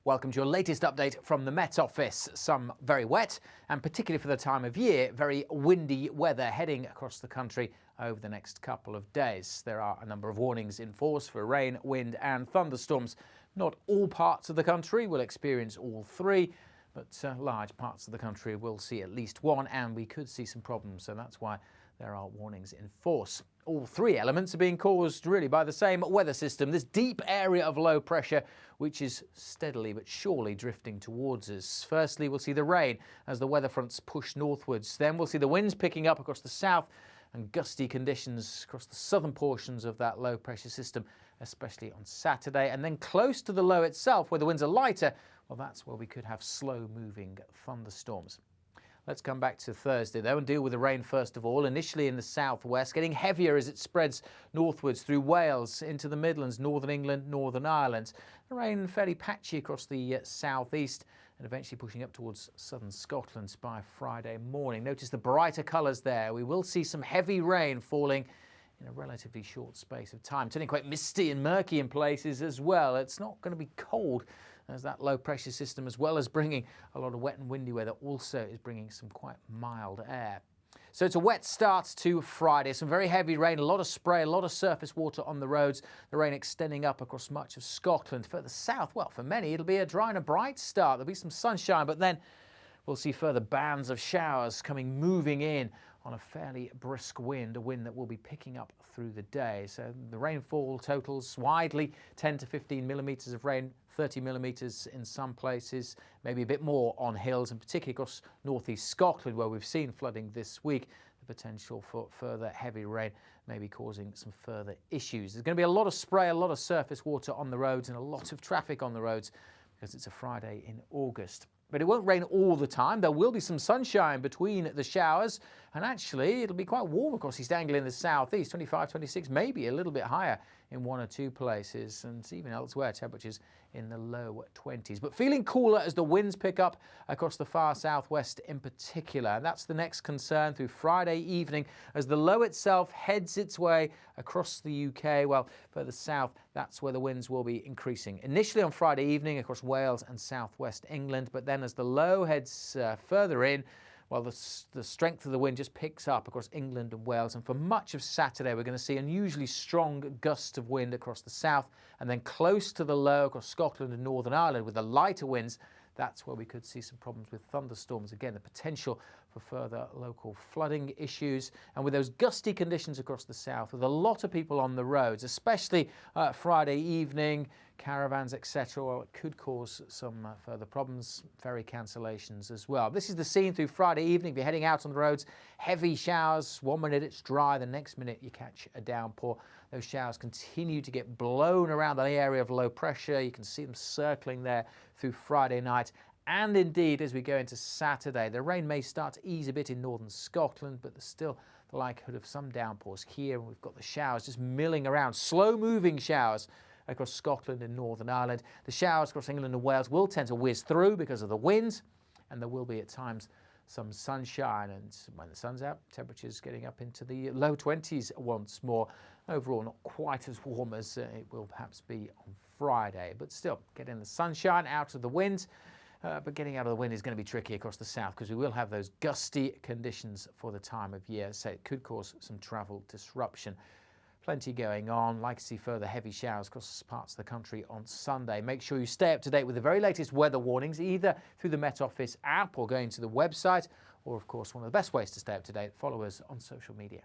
Welcome to your latest update from the Met Office. Some very wet and particularly for the time of year, very windy weather heading across the country over the next couple of days. There are a number of warnings in force for rain, wind and thunderstorms. Not all parts of the country will experience all three, but large parts of the country will see at least one, and we could see some problems, so that's why there are warnings in force. All three elements are being caused really by the same weather system, this deep area of low pressure which is steadily but surely drifting towards us. Firstly, we'll see the rain as the weather fronts push northwards. Then we'll see the winds picking up across the south and gusty conditions across the southern portions of that low pressure system, especially on Saturday. And then close to the low itself, where the winds are lighter, well, that's where we could have slow moving thunderstorms. Let's come back to Thursday though and deal with the rain first of all. Initially in the southwest, getting heavier as it spreads northwards through Wales into the Midlands, Northern England, Northern Ireland. The rain fairly patchy across the southeast and eventually pushing up towards southern Scotland by Friday morning. Notice the brighter colours there. We will see some heavy rain falling in a relatively short space of time, turning quite misty and murky in places as well. It's not going to be cold as that low pressure system, as well as bringing a lot of wet and windy weather, also is bringing some quite mild air. So it's a wet start to Friday. Some very heavy rain, a lot of spray, a lot of surface water on the roads. The rain extending up across much of Scotland. Further south, well, for many, it'll be a dry and a bright start. There'll be some sunshine, but then we'll see further bands of showers moving in on a fairly brisk wind, a wind that will be picking up through the day. So the rainfall totals widely 10 to 15 millimetres of rain, 30 millimetres in some places, maybe a bit more on hills, and particularly across northeast Scotland, where we've seen flooding this week. The potential for further heavy rain may be causing some further issues. There's going to be a lot of spray, a lot of surface water on the roads and a lot of traffic on the roads because it's a Friday in August. But it won't rain all the time. There will be some sunshine between the showers, and actually it'll be quite warm across East Anglia in the southeast, 25, 26, maybe a little bit higher in one or two places, and even elsewhere temperatures in the low 20s. But feeling cooler as the winds pick up across the far southwest in particular. And that's the next concern through Friday evening as the low itself heads its way across the UK. Well, further south, that's where the winds will be increasing. Initially on Friday evening across Wales and southwest England, but then as the low heads further in, well, the strength of the wind just picks up across England and Wales. And for much of Saturday, we're going to see unusually strong gusts of wind across the south and then close to the low across Scotland and Northern Ireland with the lighter winds. That's where we could see some problems with thunderstorms. Again, the potential for further local flooding issues. And with those gusty conditions across the south, with a lot of people on the roads, especially Friday evening, caravans, etc., well, it could cause some further problems, ferry cancellations as well. This is the scene through Friday evening. If you're heading out on the roads, heavy showers. 1 minute it's dry, the next minute you catch a downpour. Those showers continue to get blown around the area of low pressure. You can see them circling there through Friday night. And indeed, as we go into Saturday, the rain may start to ease a bit in northern Scotland, but there's still the likelihood of some downpours here. And we've got the showers just milling around, slow-moving showers across Scotland and Northern Ireland. The showers across England and Wales will tend to whiz through because of the winds, and there will be at times some sunshine. And when the sun's out, temperatures getting up into the low 20s once more. Overall, not quite as warm as it will perhaps be on Friday, but still getting the sunshine out of the wind. But getting out of the wind is going to be tricky across the south because we will have those gusty conditions for the time of year, so it could cause some travel disruption. Plenty going on. Like to see further heavy showers across parts of the country on Sunday. Make sure you stay up to date with the very latest weather warnings, either through the Met Office app or going to the website, or of course one of the best ways to stay up to date, follow us on social media.